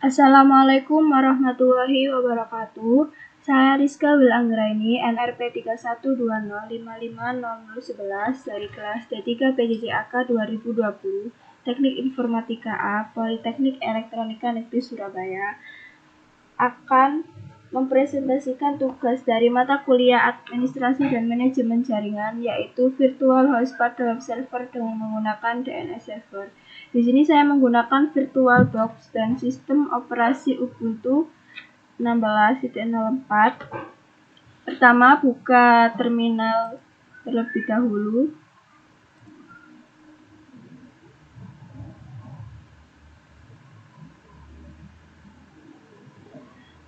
Assalamualaikum warahmatullahi wabarakatuh. Saya Rizka Wilanggraini, NRP 3120550011 dari kelas D3 PJJAK 2020, Teknik Informatika A, Politeknik Elektronika Negeri Surabaya, akan mempresentasikan tugas dari mata kuliah Administrasi dan Manajemen Jaringan, yaitu Virtual Host pada web server dengan menggunakan DNS server. Di sini saya menggunakan VirtualBox dan sistem operasi Ubuntu 16.04. Pertama, buka terminal terlebih dahulu.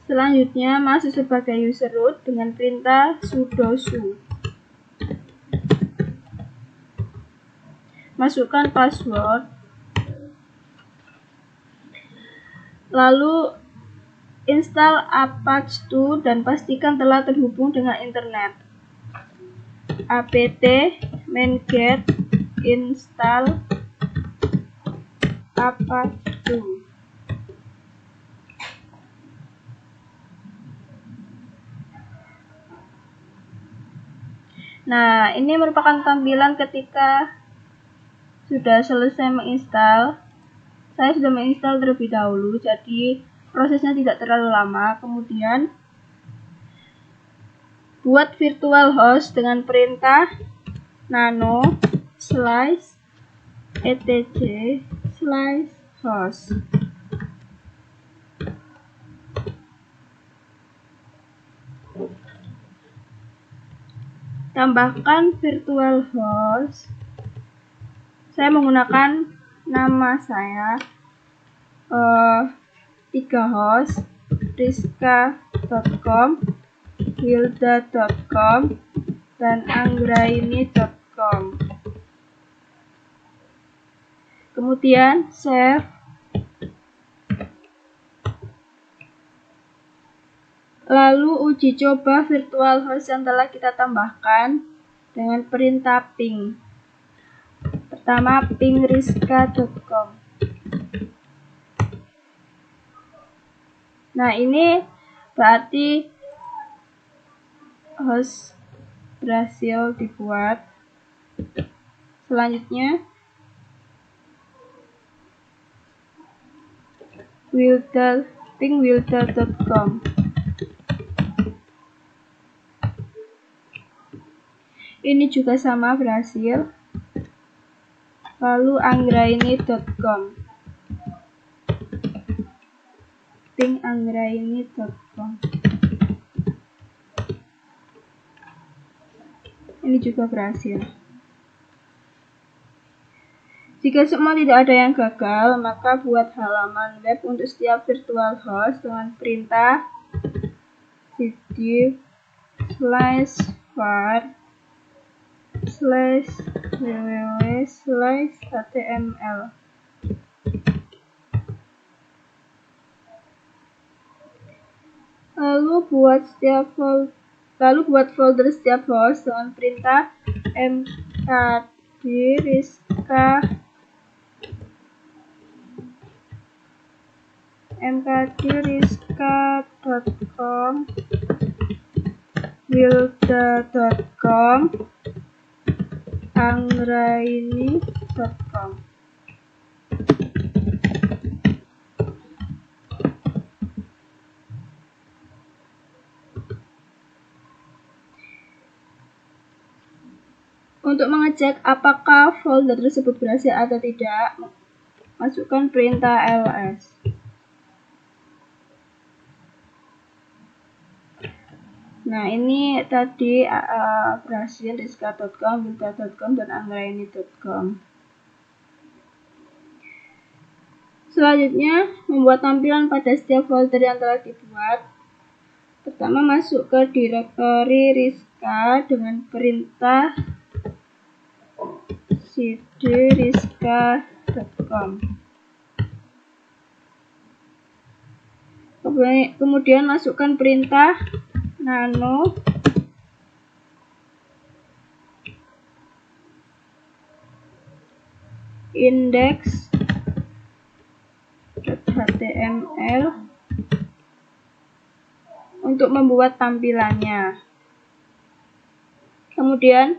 Selanjutnya, masuk sebagai user root dengan perintah sudo su. Masukkan password. Lalu install Apache 2 dan pastikan telah terhubung dengan internet. apt main-get install Apache 2. Nah, ini merupakan tampilan ketika sudah selesai menginstal. Saya sudah menginstal terlebih dahulu, jadi prosesnya tidak terlalu lama. Kemudian buat virtual host dengan perintah nano slash etc slash host. Tambahkan virtual host. Saya menggunakan nama saya 3 host, rizka.com, wilda.com, dan anggraini.com. Kemudian save. Lalu uji coba virtual host yang telah kita tambahkan dengan perintah ping. Pertama, ping rizka.com. Nah, ini berarti host berhasil dibuat. Selanjutnya, ping wilda.com. Ini juga sama, berhasil. Lalu anggraini.com. Ping anggraini.com. Ini juga berhasil. Jika semua tidak ada yang gagal, maka buat halaman web untuk setiap virtual host dengan perintah cd /var/www/html. Lalu buat folder setiap host dengan perintah mkdrizka.com, wilda.com, anggraini.com. Untuk mengecek apakah folder tersebut berhasil atau tidak, masukkan perintah ls. Nah, ini tadi berhasil rizka.com, wilda.com, dan anggraini.com. Selanjutnya, membuat tampilan pada setiap folder yang telah dibuat. Pertama, masuk ke direktori rizka dengan perintah cd rizka.com. Kemudian masukkan perintah nano index.html untuk membuat tampilannya. Kemudian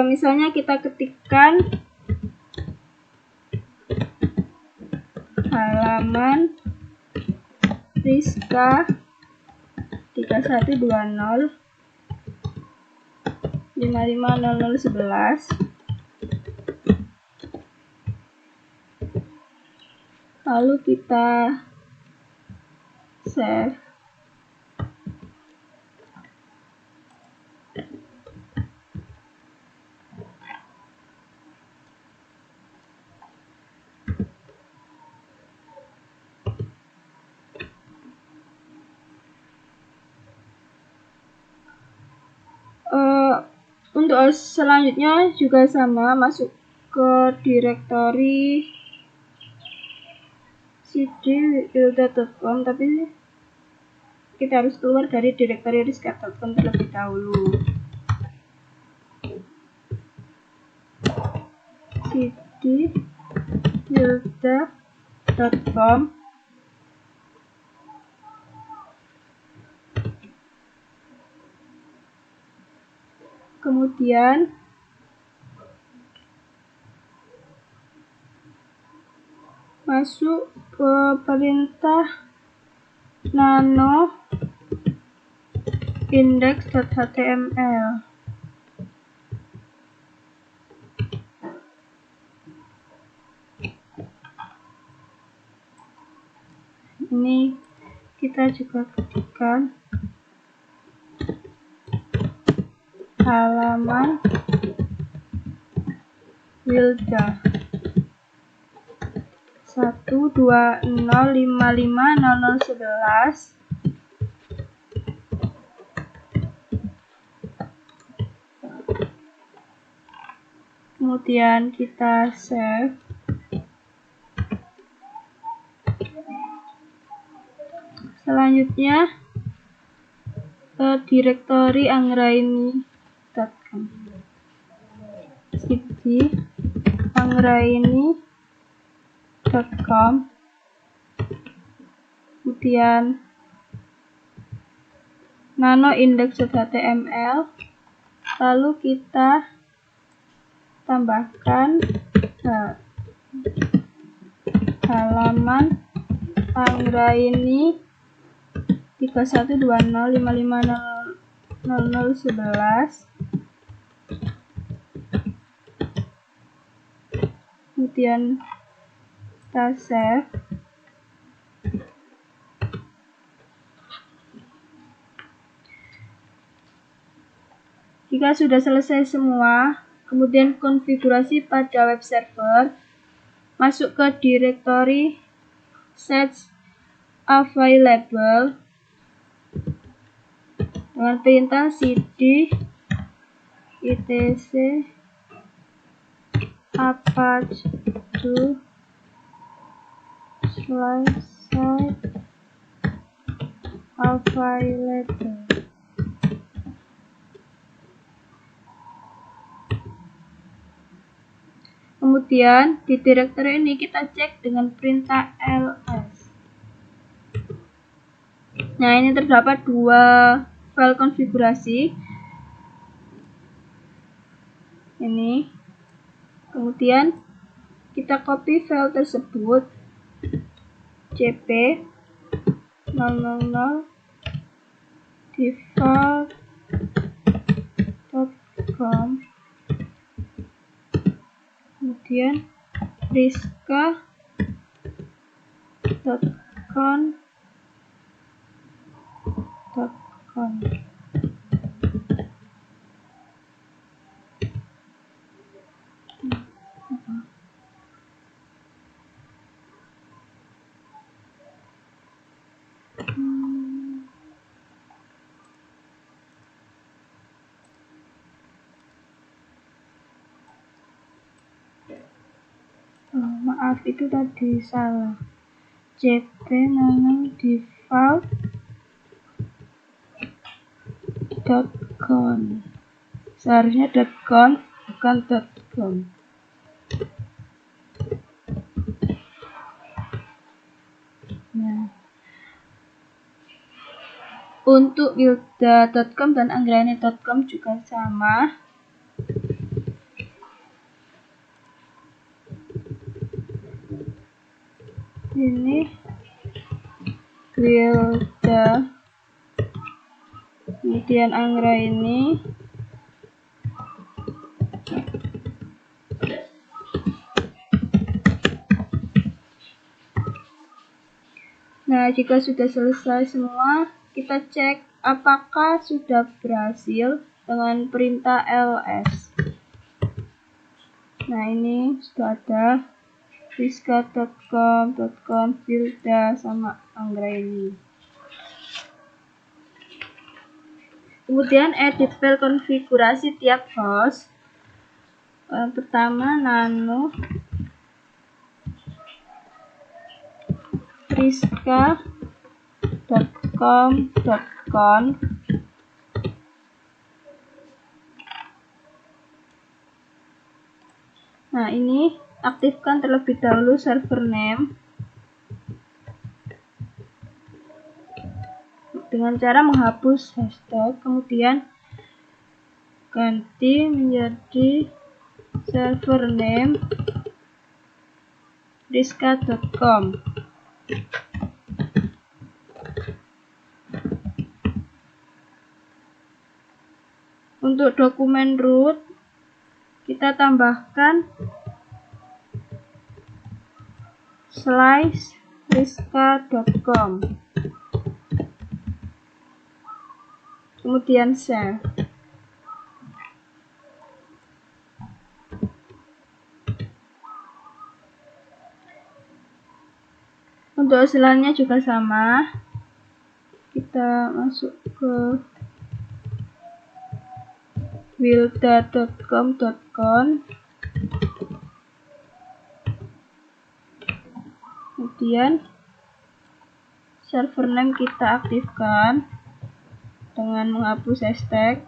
misalnya kita ketikkan halaman Rizka 3120 550011, lalu kita save. Untuk selanjutnya juga sama, masuk ke direktori cd wilda.com, tapi kita harus keluar dari direktori rizka.com terlebih dahulu. cd wilda.com, kemudian masuk ke perintah nano index.html. Ini kita juga ketikkan halaman Wilda 120550011, kemudian kita save. Selanjutnya ke direktori anggraini.com, cd anggraini.com, kemudian nano index.html, lalu kita tambahkan halaman anggraini 3120550011, kemudian kita save. Jika sudah selesai semua, kemudian konfigurasi pada web server, masuk ke direktori search available dengan perintah cd etc apache to /site available. Kemudian di direktori ini kita cek dengan perintah ls. Nah, ini terdapat dua file konfigurasi. Ini. Kemudian kita copy file tersebut, cp 000 default.com, kemudian rizka.com. Maaf, itu tadi salah. cp default.com, seharusnya .com bukan .com. Nah, untuk wilda.com dan anggraini.com juga sama. Ini wilda, kemudian anggraini. Nah, jika sudah selesai semua, kita cek apakah sudah berhasil dengan perintah ls. Nah, ini sudah ada rizka.com, wilda, sama anggraini. Kemudian edit file konfigurasi tiap host. Pertama, nano rizka.com.conf. Nah, ini aktifkan terlebih dahulu server name dengan cara menghapus hashtag, kemudian ganti menjadi server name rizka.com. Untuk dokumen root kita tambahkan /rizka.com, kemudian save. Untuk selanjutnya juga sama, kita masuk ke wilda.com.conf, kemudian server name kita aktifkan dengan menghapus hashtag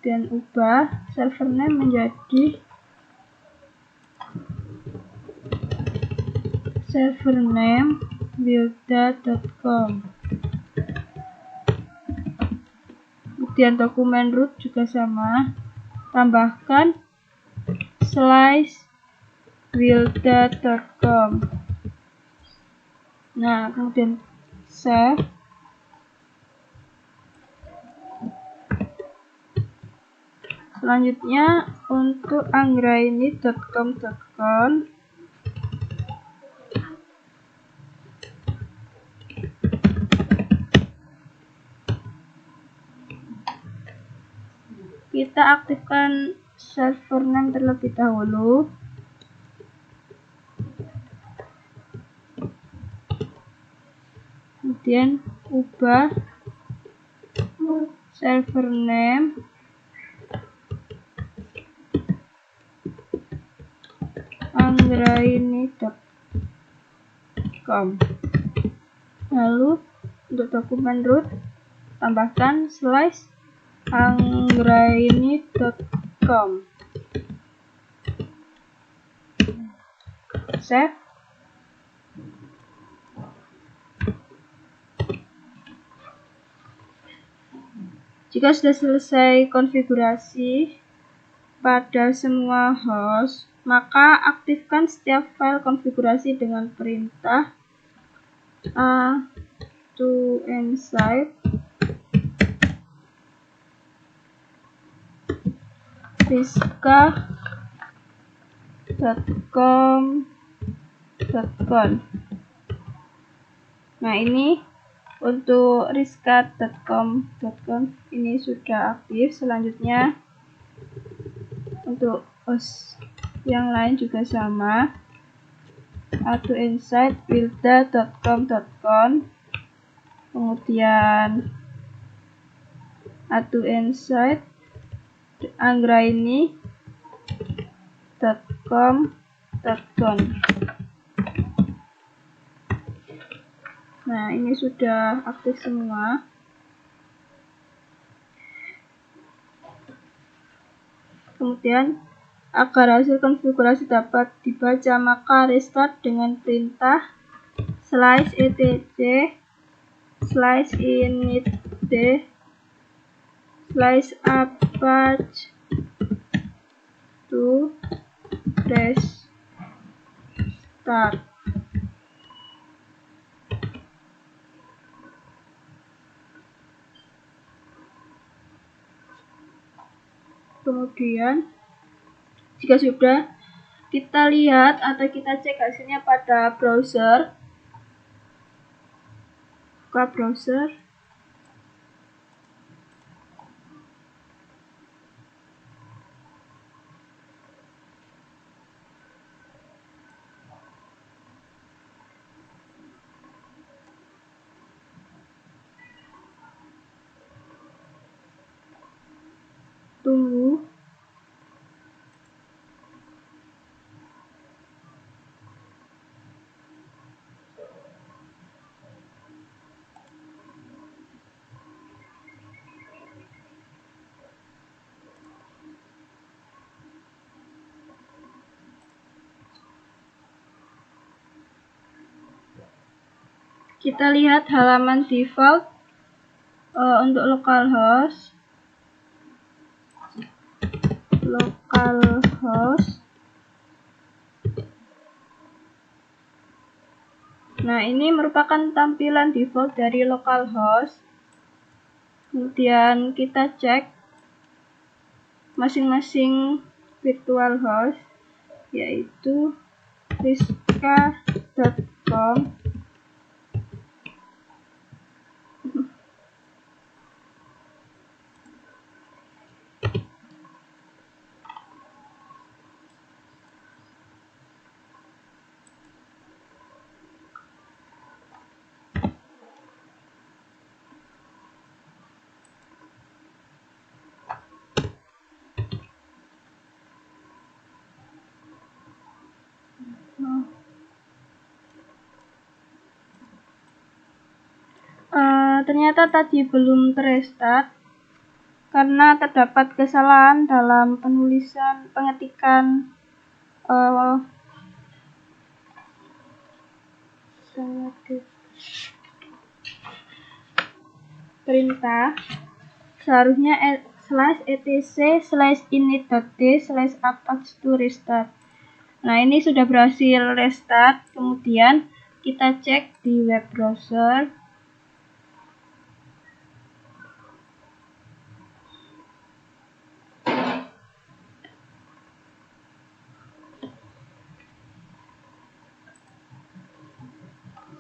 dan ubah server name menjadi server name wilda.com. Kemudian dokumen root juga sama, tambahkan /wilda.com. Nah, kemudian save. Selanjutnya untuk anggraini.com.conf, kita aktifkan server name terlebih dahulu. Kemudian ubah server name anggraini.com. Lalu untuk dokumen root tambahkan /anggraini.com. Save. Jika sudah selesai konfigurasi pada semua host, maka aktifkan setiap file konfigurasi dengan perintah a2inside rizka.com.conf. Nah, ini untuk rizka.com.conf ini sudah aktif. Selanjutnya untuk host yang lain juga sama, a2inside wilda.com.conf, kemudian a2inside anggraini.com.conf. Nah, ini sudah aktif semua. Kemudian Agar hasil konfigurasi dapat dibaca, maka restart dengan perintah /etc/init/apache to restart. Kemudian jika sudah, kita lihat atau kita cek hasilnya pada browser. Buka browser. Tunggu. Kita lihat halaman default untuk localhost. Nah, ini merupakan tampilan default dari localhost. Kemudian kita cek masing-masing virtual host, yaitu rizka.com, ternyata tadi belum terestart karena terdapat kesalahan dalam pengetikan perintah. Seharusnya /etc/init.d/apache to restart. Nah, ini sudah berhasil restart. Kemudian kita cek di web browser.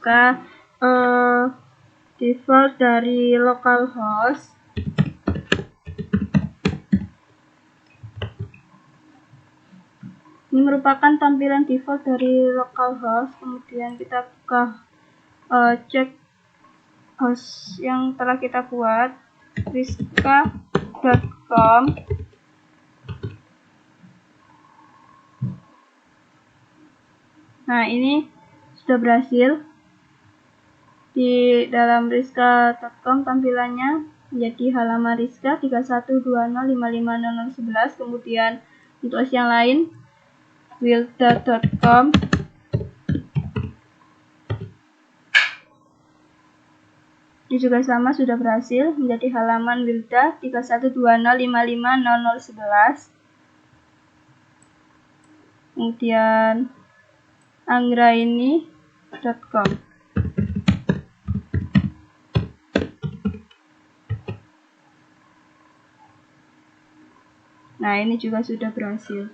Buka default dari localhost. Ini merupakan tampilan default dari localhost. Kemudian kita buka cek host yang telah kita buat, rizka.com. Nah, ini sudah berhasil. Di dalam rizka.com tampilannya menjadi halaman rizka 3120550011. Kemudian untuk host yang lain wilda.com. Ini juga sama, sudah berhasil menjadi halaman wilda 3120550011. Kemudian anggraini.com. Nah, ini juga sudah berhasil.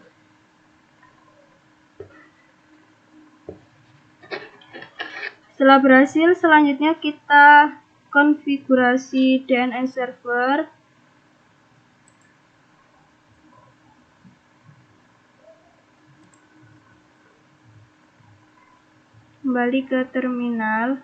Setelah berhasil, selanjutnya kita konfigurasi DNS server. Kembali ke terminal.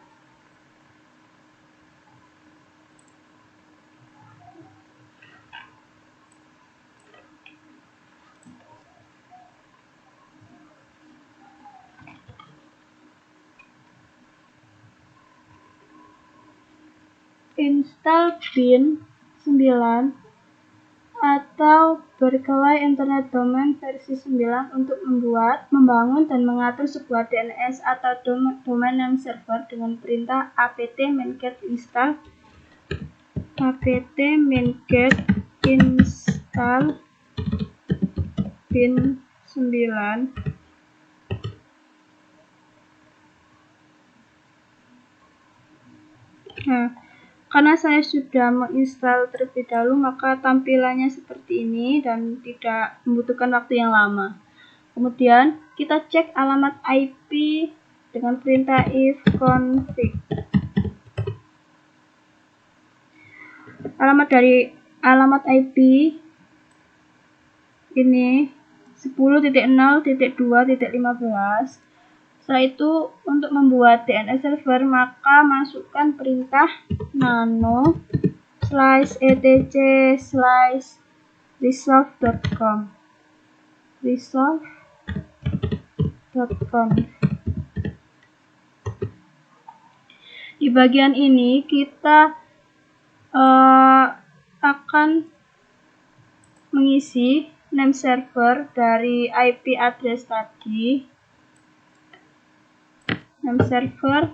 Install bin 9 atau Berkeley Internet Domain versi 9 untuk membuat, membangun, dan mengatur sebuah DNS atau domain name server dengan perintah apt-get install bin 9. Nah, karena saya sudah menginstal terlebih dahulu, maka tampilannya seperti ini dan tidak membutuhkan waktu yang lama. Kemudian kita cek alamat IP dengan perintah ifconfig. Alamat IP ini 10.0.2.15. Setelah itu, untuk membuat DNS server, maka masukkan perintah nano/etc/resolve.com. Di bagian ini kita akan mengisi name server dari IP address tadi. Name server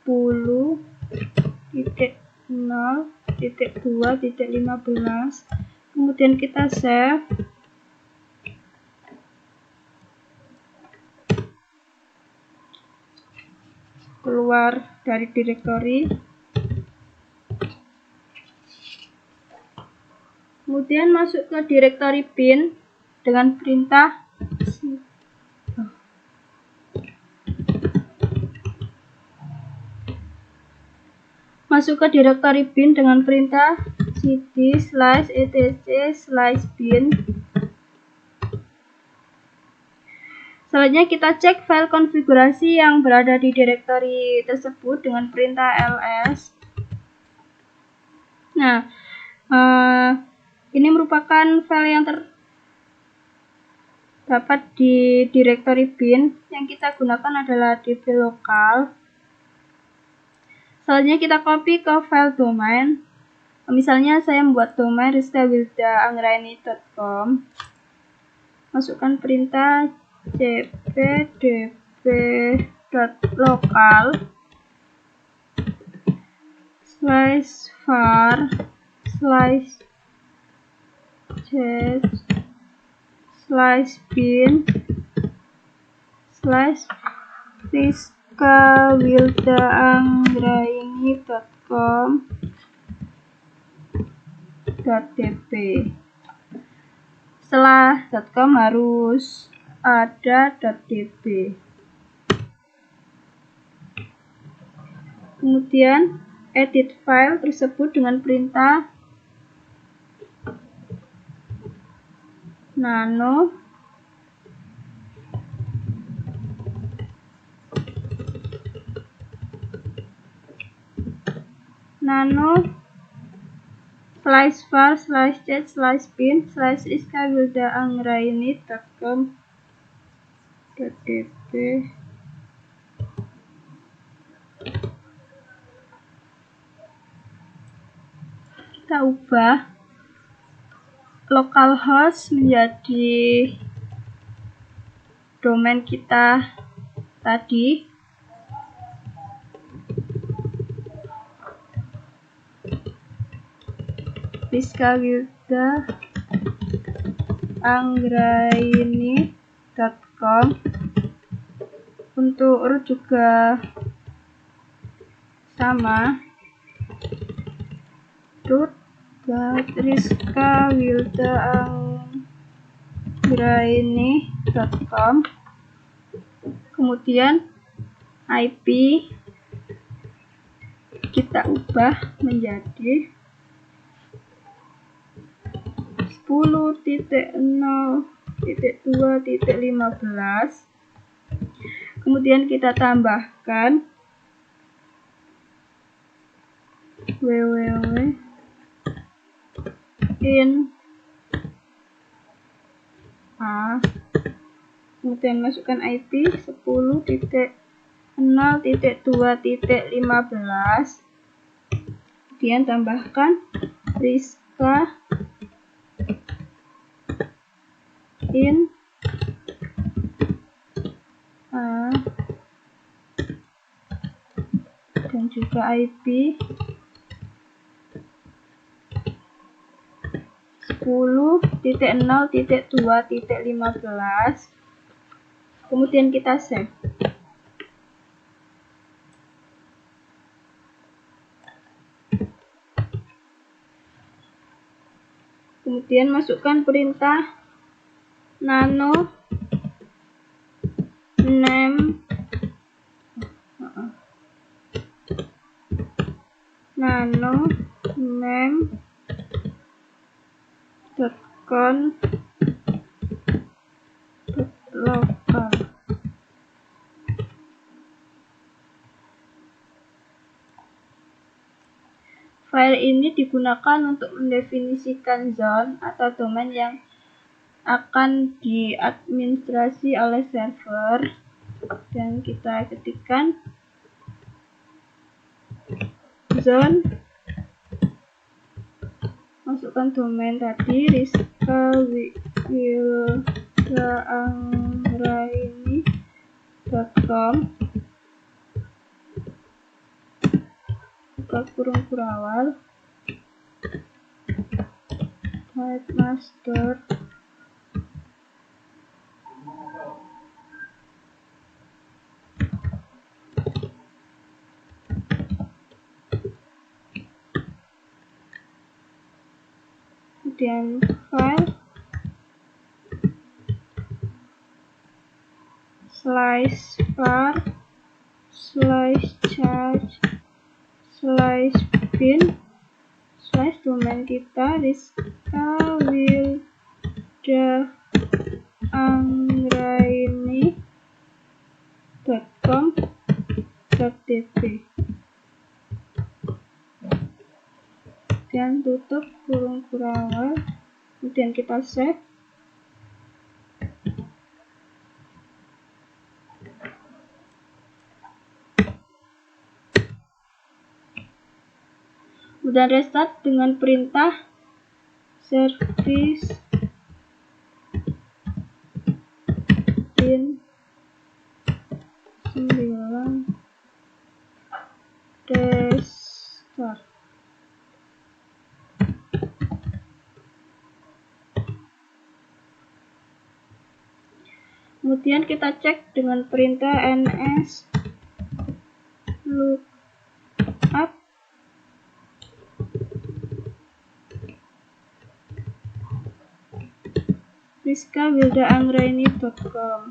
(10.0.2.15). Kemudian kita save. Keluar dari directory. Kemudian masuk ke directory bin dengan perintah cd/etc/bin. Selanjutnya kita cek file konfigurasi yang berada di directory tersebut dengan perintah ls. Nah, ini merupakan file yang terdapat di directory bin. Yang kita gunakan adalah dblocal. Selanjutnya kita copy ke file domain. Misalnya saya membuat domain rizkawildaanggraini.com. Masukkan perintah cp/bin/rizkawildaanggraini.com.db. Setelah .com harus ada .db. Kemudian edit file tersebut dengan perintah nano /var/chat/bin/rizkawildaanggraini.com.db. Kita ubah localhost menjadi domain kita tadi. rizkawildaanggraini.com. Untuk root juga sama, root.rizkawildaanggraini.com. Kemudian IP kita ubah menjadi 10.0.2.15. Kemudian kita tambahkan www.in.a. Kemudian masukkan IP 10.0.2.15. Kemudian tambahkan Rizka in A dan juga IP 10.0.2.15. Kemudian kita save. Kemudian masukkan perintah nano name .conf .local. File ini digunakan untuk mendefinisikan zone atau domain yang akan diadministrasi oleh server, dan kita ketikkan zone, masukkan domain tadi rizkawildaanggraini.com, buka kurung kurawal, type master, kemudian file /charge/bin/domain kita rizkawildaanggraini.com.db, dan tutup kurung kurawal. Kemudian kita save. Kemudian restart dengan perintah service bin 9 restart. Kemudian kita cek dengan perintah ns lookup rizkawildaanggraini.com.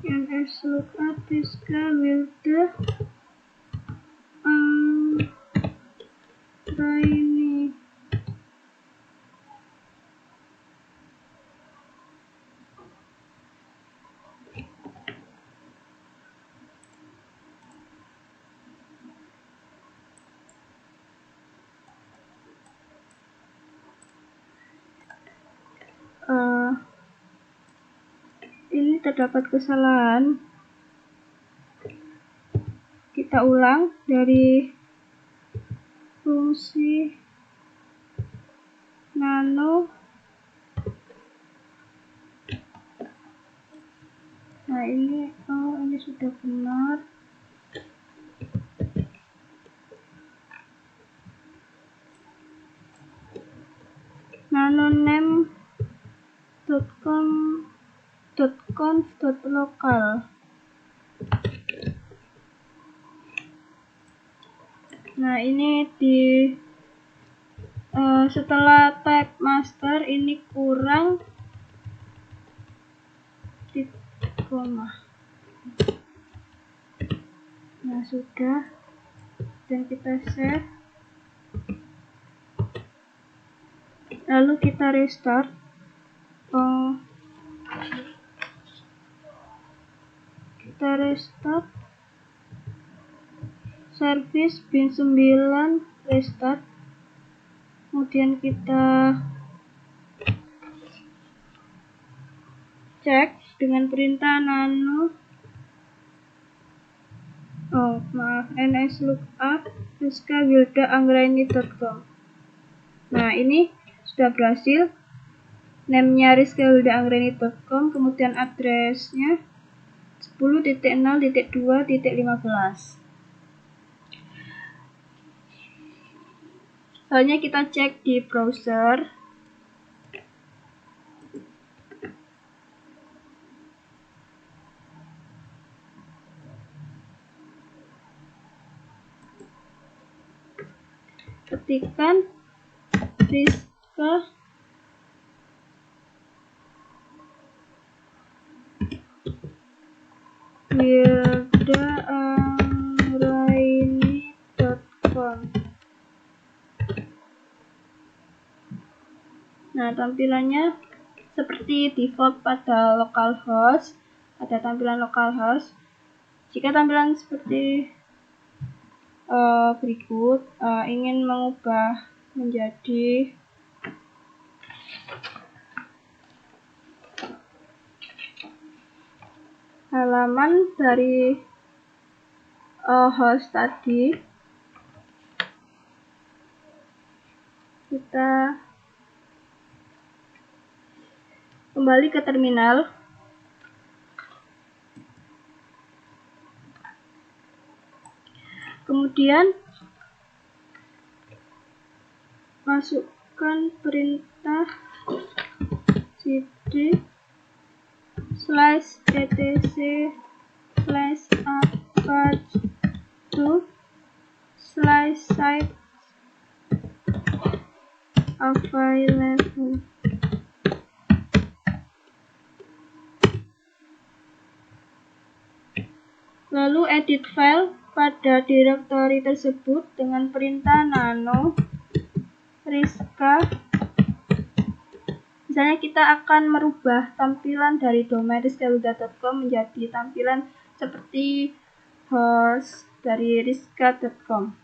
ns lookup rizkawildaanggraini. Ini terdapat kesalahan. Kita ulang dari fungsi nano. Nah ini sudah benar. nanoname.conf.local. Nah ini setelah type master ini kurang koma. Nah sudah, dan kita save. Lalu kita restart. service bin 9 restart. Kemudian kita cek dengan perintah nano nslookup rizkawilda.anggraini.com. Nah, ini sudah berhasil. Name-nya rizkawilda.anggraini.com, kemudian addressnya 10.0.2.15. Selanjutnya kita cek di browser. Ketikkan rizkawilda.anggraini.com. Nah, tampilannya seperti default pada localhost. Ada tampilan localhost. Jika tampilan seperti berikut, ingin mengubah menjadi halaman dari host tadi, kita kembali ke terminal. Kemudian masukkan perintah cd /etc/apache/site available. Lalu edit file pada direktori tersebut dengan perintah nano rizka. Misalnya kita akan merubah tampilan dari domain rizkawilda.com menjadi tampilan seperti host dari rizka.com.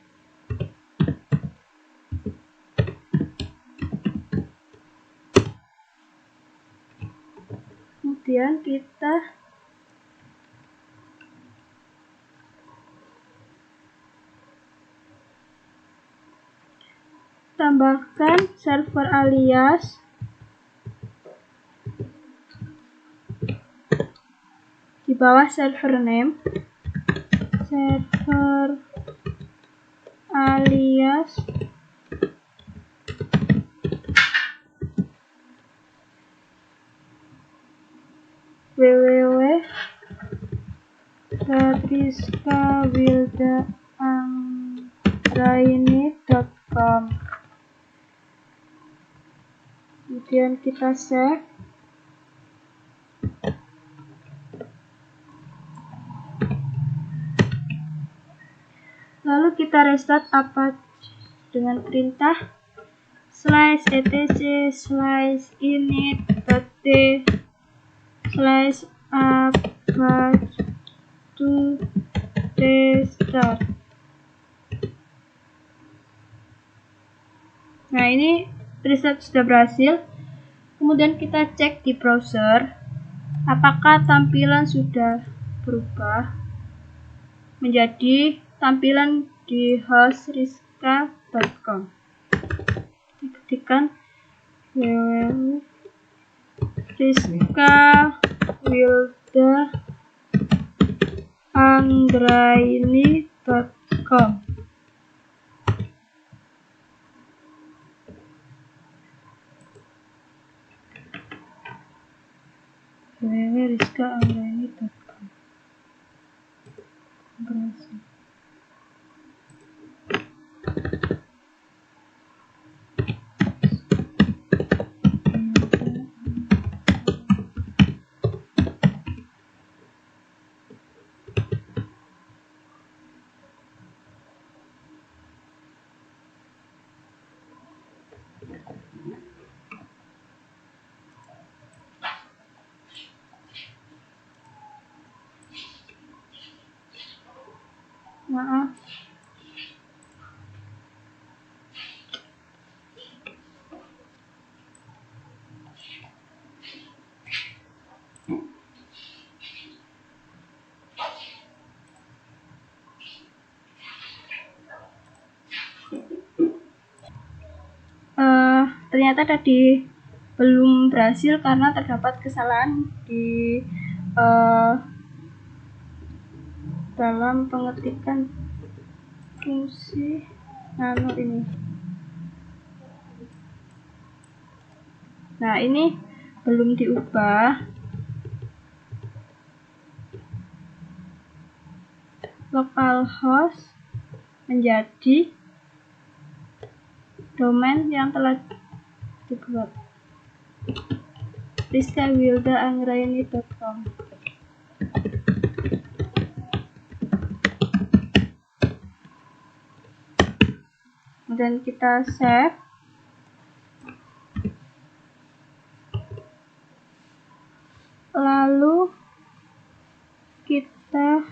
Kemudian kita tambahkan server alias di bawah server name, server alias www.rizkawilda.anggraini.com. Kemudian kita save. Lalu kita restart Apache dengan perintah /etc/init.d/apache/to/restart. Nah, ini restart sudah berhasil. Kemudian kita cek di browser apakah tampilan sudah berubah menjadi tampilan di host rizka.com. Ketikkan rizkawilda.anggraini.com. www.rizkawilda.anggraini.com. Berhasil. Maaf, ternyata tadi belum berhasil karena terdapat kesalahan di dalam pengetikan fungsi nano ini. Nah, ini belum diubah. Localhost menjadi domain yang telah dibuat, rizkawildaanggraini.com. Kemudian kita save. Lalu kita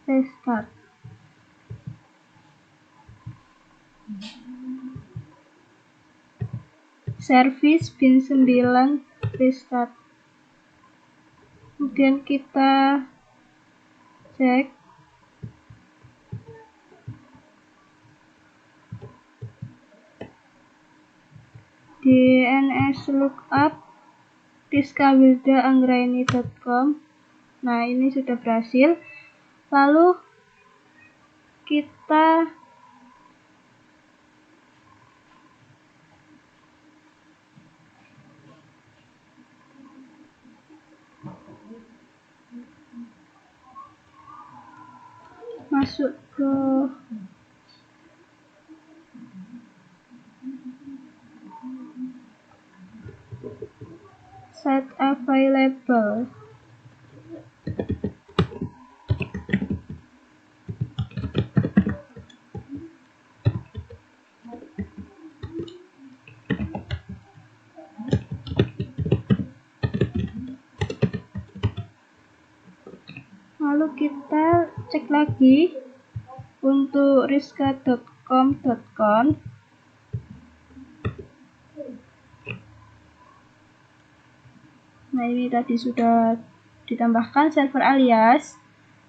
restart. Service bin 9 restart. Kemudian kita cek DNS lookup rizkawildaanggraini.com. Nah, ini sudah berhasil. Lalu kita masuk ke site available. Lalu kita cek lagi untuk rizka.com.com. Nah, ini tadi sudah ditambahkan server alias,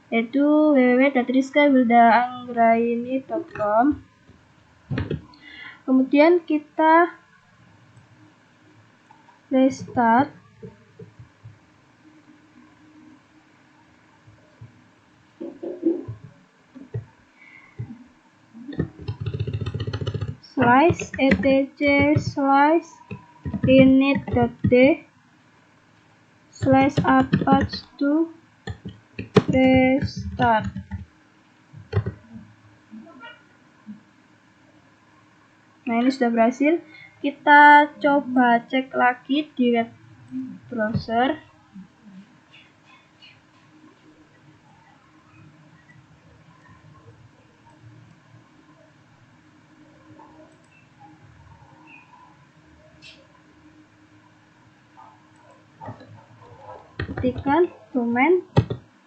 yaitu www.rizkawildaanggraini.com. Kemudian kita restart. /etc/init.d/apache2 restart. Nah, ini sudah berhasil. Kita coba cek lagi di web browser. Ketikkan domain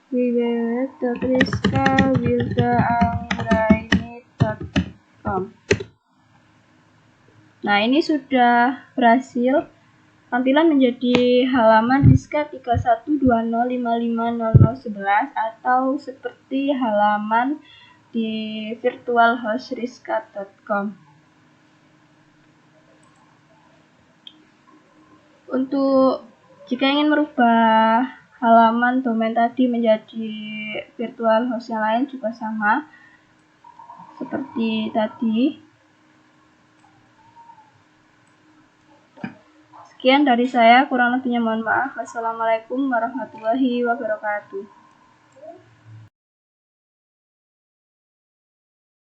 www.rizkawildaanggraini.com. Nah, ini sudah berhasil. Tampilan menjadi halaman rizka3120550011 atau seperti halaman di virtualhost rizka.com. Untuk jika ingin merubah halaman domain tadi menjadi virtual host yang lain juga sama seperti tadi. Sekian dari saya, kurang lebihnya mohon maaf. Wassalamualaikum warahmatullahi wabarakatuh.